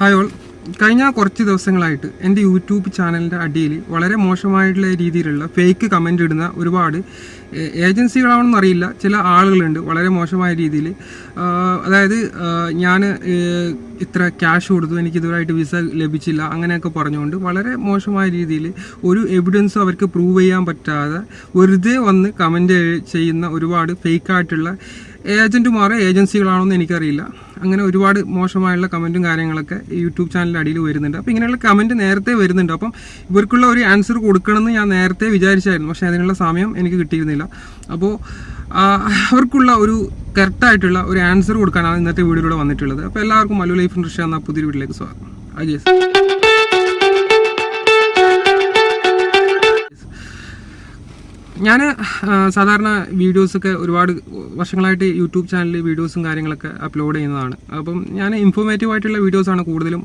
Hi all. കഴിഞ്ഞ കുറച്ച് ദിവസങ്ങളായിട്ട് എൻ്റെ യൂട്യൂബ് ചാനലിൻ്റെ അടിയിൽ വളരെ മോശമായിട്ടുള്ള രീതിയിലുള്ള ഫേക്ക് കമൻ്റ് ഇടുന്ന ഒരുപാട് ഏജൻസികളാണെന്ന് അറിയില്ല, ചില ആളുകളുണ്ട് വളരെ മോശമായ രീതിയിൽ. അതായത് ഞാൻ ഇത്ര ക്യാഷ് കൊടുത്തു, എനിക്ക് ഇതുവരായിട്ട് വിസ ലഭിച്ചില്ല, അങ്ങനെയൊക്കെ പറഞ്ഞുകൊണ്ട് വളരെ മോശമായ രീതിയിൽ ഒരു എവിഡൻസും അവർക്ക് പ്രൂവ് ചെയ്യാൻ പറ്റാതെ വെറുതെ വന്ന് കമൻ്റ് ചെയ്യുന്ന ഒരുപാട് ഫേക്കായിട്ടുള്ള ഏജൻസികളാണെന്ന് എനിക്കറിയില്ല. അങ്ങനെ ഒരുപാട് മോശമായുള്ള കമൻറ്റും കാര്യങ്ങളൊക്കെ യൂട്യൂബ് ചാനലിൻ്റെ അടിയിൽ വരുന്നുണ്ട്. അപ്പോൾ ഇങ്ങനെയുള്ള കമൻറ്റ് നേരത്തെ വരുന്നുണ്ട്. അപ്പം ഇവർക്കുള്ള ഒരു ആൻസർ കൊടുക്കണമെന്ന് ഞാൻ നേരത്തെ വിചാരിച്ചായിരുന്നു, പക്ഷേ അതിനുള്ള സമയം എനിക്ക് കിട്ടിയിരുന്നില്ല. അപ്പോൾ അവർക്കുള്ള ഒരു കറക്റ്റായിട്ടുള്ള ഒരു ആൻസർ കൊടുക്കാനാണ് ഇന്നത്തെ വീഡിയോയിലൂടെ വന്നിട്ടുള്ളത്. അപ്പോൾ എല്ലാവർക്കും മല്ലു ലൈഫ് ഇൻട്രസ്റ്റ് എന്ന പുതിയൊരു വീഡിയോയിലേക്ക് സ്വാഗതം. അജയ്. ഞാൻ സാധാരണ വീഡിയോസൊക്കെ ഒരുപാട് വർഷങ്ങളായിട്ട് യൂട്യൂബ് ചാനലിൽ വീഡിയോസും കാര്യങ്ങളൊക്കെ അപ്ലോഡ് ചെയ്യുന്നതാണ്. അപ്പം ഞാൻ ഇൻഫോർമേറ്റീവ് ആയിട്ടുള്ള വീഡിയോസാണ് കൂടുതലും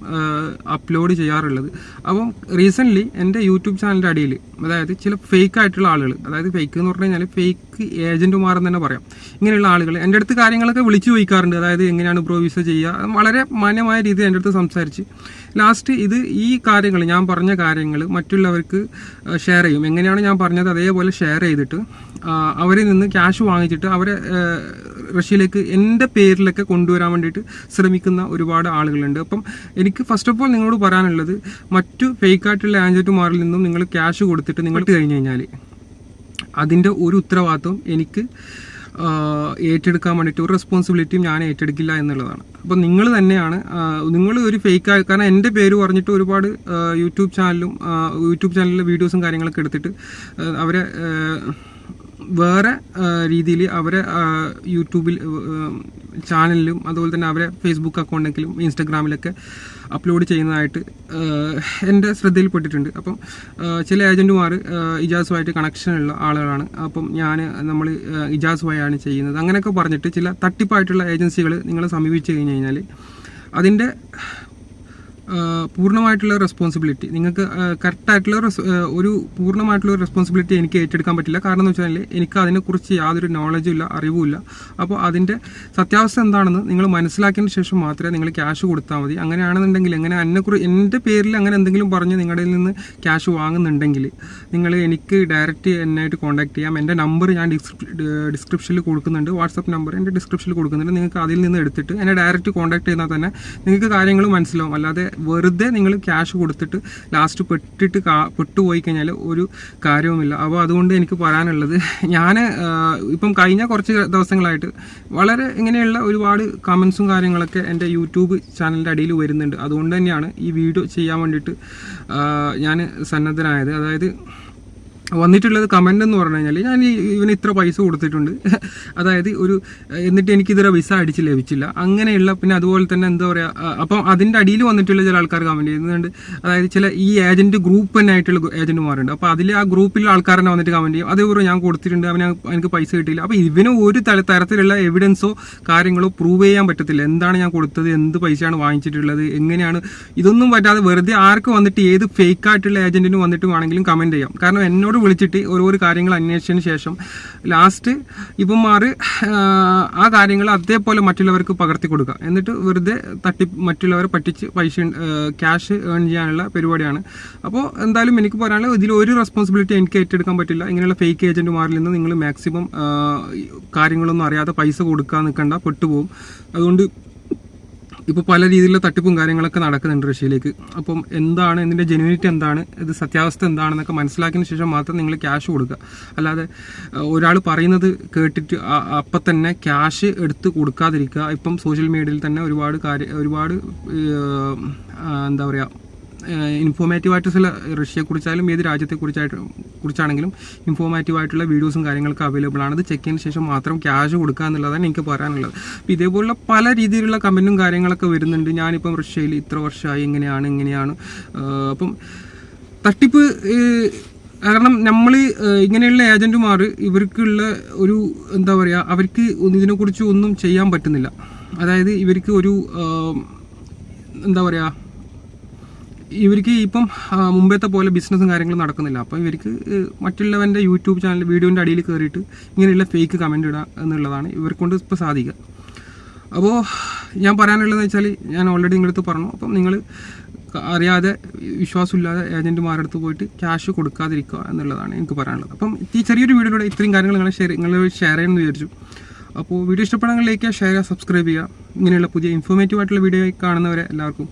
അപ്ലോഡ് ചെയ്യാറുള്ളത്. അപ്പം റീസെൻ്റ്ലി എൻ്റെ യൂട്യൂബ് ചാനലിൻ്റെ അടിയിൽ അതായത് ചില ഫേക്ക് ആയിട്ടുള്ള ആളുകൾ, അതായത് ഫേക്ക് എന്ന് പറഞ്ഞു കഴിഞ്ഞാൽ ഫേക്ക് ഏജൻറ്റുമാരെന്ന് തന്നെ പറയാം, ഇങ്ങനെയുള്ള ആളുകൾ എൻ്റെ അടുത്ത് കാര്യങ്ങളൊക്കെ വിളിച്ചു ചോദിക്കാറുണ്ട്. അതായത് എങ്ങനെയാണ് ബ്രോ വിസ ചെയ്യുക, വളരെ മാന്യമായ രീതിയിൽ എൻ്റെ അടുത്ത് സംസാരിച്ച് ലാസ്റ്റ് ഈ കാര്യങ്ങൾ, ഞാൻ പറഞ്ഞ കാര്യങ്ങൾ മറ്റുള്ളവർക്ക് ഷെയർ ചെയ്യും. എങ്ങനെയാണ് ഞാൻ പറഞ്ഞത് അതേപോലെ ഷെയർ ചെയ്തിട്ട് അവരിൽ നിന്ന് ക്യാഷ് വാങ്ങിച്ചിട്ട് അവരെ റഷ്യയിലേക്ക് എൻ്റെ പേരിലൊക്കെ കൊണ്ടുവരാൻ വേണ്ടിയിട്ട് ശ്രമിക്കുന്ന ഒരുപാട് ആളുകളുണ്ട്. അപ്പം എനിക്ക് ഫസ്റ്റ് ഓഫ് ഓൾ നിങ്ങളോട് പറയാനുള്ളത്, മറ്റു ഫേക്കായിട്ടുള്ള ഏജൻറ്റുമാരിൽ നിന്നും നിങ്ങൾ ക്യാഷ് കൊടുത്തിട്ട് നിങ്ങൾക്ക് കഴിഞ്ഞ് കഴിഞ്ഞാൽ അതിൻ്റെ ഒരു ഉത്തരവാദിത്വം എനിക്ക് ഏറ്റെടുക്കാൻ വേണ്ടിയിട്ട് ഒരു റെസ്പോൺസിബിലിറ്റിയും ഞാൻ ഏറ്റെടുക്കില്ല എന്നുള്ളതാണ്. അപ്പോൾ നിങ്ങൾ തന്നെയാണ്, നിങ്ങൾ ഒരു ഫേക്ക്, കാരണം എൻ്റെ പേര് പറഞ്ഞിട്ട് ഒരുപാട് യൂട്യൂബ് ചാനലിലെ വീഡിയോസും കാര്യങ്ങളൊക്കെ എടുത്തിട്ട് അവരെ വേറെ രീതിയിൽ അവരെ യൂട്യൂബിൽ ചാനലിലും അതുപോലെ തന്നെ അവരെ ഫേസ്ബുക്ക് അക്കൗണ്ടിലും ഇൻസ്റ്റഗ്രാമിലൊക്കെ അപ്ലോഡ് ചെയ്യുന്നതായിട്ട് എൻ്റെ ശ്രദ്ധയിൽപ്പെട്ടിട്ടുണ്ട്. അപ്പം ചില ഏജൻറ്റുമാർ ഇജാസുമായിട്ട് കണക്ഷനുള്ള ആളുകളാണ്. അപ്പം നമ്മൾ ഇജാസ് വഴിയാണ് ചെയ്യുന്നത്, അങ്ങനെയൊക്കെ പറഞ്ഞിട്ട് ചില തട്ടിപ്പായിട്ടുള്ള ഏജൻസികൾ നിങ്ങളെ സമീപിച്ച് കഴിഞ്ഞ് കഴിഞ്ഞാൽ അതിൻ്റെ പൂർണ്ണമായിട്ടുള്ള റെസ്പോൺസിബിലിറ്റി നിങ്ങൾക്ക് കറക്റ്റായിട്ടുള്ള ഒരു പൂർണ്ണമായിട്ടുള്ള റെസ്പോൺസിബിലിറ്റി എനിക്ക് ഏറ്റെടുക്കാൻ പറ്റില്ല. കാരണം എന്ന് വെച്ചാൽ എനിക്ക് അതിനെക്കുറിച്ച് യാതൊരു നോളജും ഇല്ല, അറിവുമില്ല. അപ്പോൾ അതിൻ്റെ സത്യാവസ്ഥ എന്താണെന്ന് നിങ്ങൾ മനസ്സിലാക്കിയതിന് ശേഷം മാത്രമേ നിങ്ങൾ ക്യാഷ് കൊടുത്താൽ മതി. അങ്ങനെയാണെന്നുണ്ടെങ്കിൽ എൻ്റെ പേരിൽ അങ്ങനെ എന്തെങ്കിലും പറഞ്ഞ് നിങ്ങളുടെ നിന്ന് ക്യാഷ് വാങ്ങുന്നുണ്ടെങ്കിൽ നിങ്ങൾ എനിക്ക് ഡയറക്റ്റ് എന്നായിട്ട് കോൺടാക്ട് ചെയ്യാം. എൻ്റെ നമ്പർ ഞാൻ ഡിസ്ക്രിപ്ഷനിൽ കൊടുക്കുന്നുണ്ട്, വാട്സപ്പ് നമ്പർ എൻ്റെ ഡിസ്ക്രിപ്ഷനിൽ കൊടുക്കുന്നുണ്ട്. നിങ്ങൾക്ക് അതിൽ നിന്ന് എടുത്തിട്ട് എന്നെ ഡയറക്റ്റ് കോൺടാക്ട് ചെയ്താൽ തന്നെ നിങ്ങൾക്ക് കാര്യങ്ങൾ മനസ്സിലാവും. അല്ലാതെ വെറുതെ നിങ്ങൾ ക്യാഷ് കൊടുത്തിട്ട് ലാസ്റ്റ് പെട്ടുപോയി കഴിഞ്ഞാൽ ഒരു കാര്യവുമില്ല. അപ്പോൾ അതുകൊണ്ട് എനിക്ക് പറയാനുള്ളത്, ഞാൻ ഇപ്പം കഴിഞ്ഞ കുറച്ച് ദിവസങ്ങളായിട്ട് വളരെ ഇങ്ങനെയുള്ള ഒരുപാട് കമൻസും കാര്യങ്ങളൊക്കെ എൻ്റെ യൂട്യൂബ് ചാനലിൻ്റെ അടിയിൽ വരുന്നുണ്ട്. അതുകൊണ്ട് തന്നെയാണ് ഈ വീഡിയോ ചെയ്യാൻ വേണ്ടിയിട്ട് ഞാൻ സന്നദ്ധനായത്. അതായത് വന്നിട്ടുള്ളത് കമൻ്റ് എന്ന് പറഞ്ഞു കഴിഞ്ഞാൽ, ഞാൻ ഇവന് ഇത്ര പൈസ കൊടുത്തിട്ടുണ്ട്, അതായത് എന്നിട്ട് എനിക്കിതുവരെ വിസ അടിച്ച് ലഭിച്ചില്ല, അങ്ങനെയുള്ള, പിന്നെ അതുപോലെ തന്നെ എന്താ പറയുക, അപ്പം അതിൻ്റെ അടിയിൽ വന്നിട്ടുള്ള ചില ആൾക്കാർ കമൻറ്റ് ചെയ്യുന്നുണ്ട്. അതായത് ചില ഈ ഏജൻറ്റ് ഗ്രൂപ്പ് തന്നെ ആയിട്ടുള്ള ഏജൻറ്റുമാരുണ്ട്. അപ്പോൾ അതിൽ ആ ഗ്രൂപ്പിലെ ആൾക്കാർ തന്നെ വന്നിട്ട് കമൻറ്റ് ചെയ്യും, അതേപോലെ ഞാൻ കൊടുത്തിട്ടുണ്ട്, എനിക്ക് പൈസ കിട്ടിയില്ല. അപ്പോൾ ഇവന് ഒരു തരത്തിലുള്ള എവിഡൻസോ കാര്യങ്ങളോ പ്രൂവ് ചെയ്യാൻ പറ്റത്തില്ല. എന്താണ് ഞാൻ കൊടുത്തത്, എന്ത് പൈസയാണ് വാങ്ങിച്ചിട്ടുള്ളത്, എങ്ങനെയാണ്, ഇതൊന്നും പറ്റാതെ വെറുതെ ആർക്ക് വന്നിട്ട് ഏത് ഫേക്കായിട്ടുള്ള ഏജൻറ്റിന് വന്നിട്ട് വേണമെങ്കിലും കമൻറ്റ് ചെയ്യാം. കാരണം എന്നോട് വിളിച്ചിട്ട് ഓരോ കാര്യങ്ങൾ അന്വേഷിച്ചതിന് ശേഷം ലാസ്റ്റ് ഇവന്മാർ ആ കാര്യങ്ങൾ അതേപോലെ മറ്റുള്ളവർക്ക് പകർത്തി കൊടുക്കുക, എന്നിട്ട് വെറുതെ മറ്റുള്ളവരെ പറ്റിച്ച് ക്യാഷ് ഏൺ ചെയ്യാനുള്ള പരിപാടിയാണ്. അപ്പോൾ എന്തായാലും എനിക്ക് പറയാനുള്ളത്, ഇതിൽ ഒരു റെസ്പോൺസിബിലിറ്റി എനിക്ക് ഏറ്റെടുക്കാൻ പറ്റില്ല. ഇങ്ങനെയുള്ള ഫേക്ക് ഏജൻറ്റുമാരിൽ നിന്ന് നിങ്ങൾ മാക്സിമം കാര്യങ്ങളൊന്നും അറിയാതെ പൈസ കൊടുക്കാൻ നിൽക്കണ്ട, പെട്ടുപോകും. അതുകൊണ്ട് ഇപ്പോൾ പല രീതിയിലുള്ള തട്ടിപ്പും കാര്യങ്ങളൊക്കെ നടക്കുന്നുണ്ട് റഷ്യയിലേക്ക്. അപ്പം എന്താണ് ഇതിൻ്റെ ജെന്യൂനിറ്റി, എന്താണ് ഇത് സത്യാവസ്ഥ എന്താണെന്നൊക്കെ മനസ്സിലാക്കിയതിന് ശേഷം മാത്രം നിങ്ങൾ ക്യാഷ് കൊടുക്കുക. അല്ലാതെ ഒരാൾ പറയുന്നത് കേട്ടിട്ട് അപ്പം തന്നെ ക്യാഷ് എടുത്ത് കൊടുക്കാതിരിക്കുക. ഇപ്പം സോഷ്യൽ മീഡിയയിൽ തന്നെ ഒരുപാട് എന്താ പറയുക, ഇൻഫോർമേറ്റീവായിട്ട് ചില റഷ്യയെക്കുറിച്ചായാലും ഏത് കുറിച്ചാണെങ്കിലും ഇൻഫോർമേറ്റീവായിട്ടുള്ള വീഡിയോസും കാര്യങ്ങളൊക്കെ അവൈലബിൾ ആണ്. അത് ചെക്ക് ചെയ്തതിന് ശേഷം മാത്രം ക്യാഷ് കൊടുക്കുക എന്നുള്ളതാണ് എനിക്ക് പറയാനുള്ളത്. അപ്പോൾ ഇതേപോലുള്ള പല രീതിയിലുള്ള കമൻറ്റും കാര്യങ്ങളൊക്കെ വരുന്നുണ്ട്. ഞാനിപ്പം റഷ്യയിൽ ഇത്ര വർഷമായി, ഇങ്ങനെയാണ്. അപ്പം തട്ടിപ്പ്, കാരണം നമ്മൾ ഇങ്ങനെയുള്ള ഏജൻറ്റുമാർ ഇവർക്കുള്ള ഒരു എന്താ പറയുക, അവർക്ക് ഇതിനെക്കുറിച്ച് ഒന്നും ചെയ്യാൻ പറ്റുന്നില്ല. അതായത് ഇവർക്ക് ഒരു എന്താ പറയുക, ഇവർക്ക് ഇപ്പം മുമ്പത്തെ പോലെ ബിസിനസ്സും കാര്യങ്ങളും നടക്കുന്നില്ല. അപ്പം ഇവർക്ക് മറ്റുള്ളവൻ്റെ യൂട്യൂബ് ചാനൽ വീഡിയോൻ്റെ അടിയിൽ കയറിയിട്ട് ഇങ്ങനെയുള്ള ഫേക്ക് കമൻറ്റ് ഇടുക എന്നുള്ളതാണ് ഇവർക്കൊണ്ട് ഇപ്പോൾ സാധിക്കുക. അപ്പോൾ ഞാൻ പറയാനുള്ളതെന്ന് വെച്ചാൽ ഞാൻ ഓൾറെഡി നിങ്ങളടുത്ത് പറഞ്ഞു. അപ്പം നിങ്ങൾ അറിയാതെ വിശ്വാസമില്ലാതെ ഏജൻറ്റുമാരുടെ അടുത്ത് പോയിട്ട് ക്യാഷ് കൊടുക്കാതിരിക്കുക എന്നുള്ളതാണ് എനിക്ക് പറയാനുള്ളത്. അപ്പം ഈ ചെറിയൊരു വീഡിയോയിലൂടെ ഇത്രയും കാര്യങ്ങൾ നിങ്ങൾ ഷെയർ ചെയ്യണമെന്ന് വിചാരിച്ചു. അപ്പോൾ വീഡിയോ ഇഷ്ടപ്പെടാൻ ലൈക്ക് ചെയ്യുക, ഷെയർ ചെയ്യുക, സബ്സ്ക്രൈബ് ചെയ്യുക. ഇങ്ങനെയുള്ള പുതിയ ഇൻഫോർമേറ്റീവ് ആയിട്ടുള്ള വീഡിയോ കാണുന്നവരെ എല്ലാവർക്കും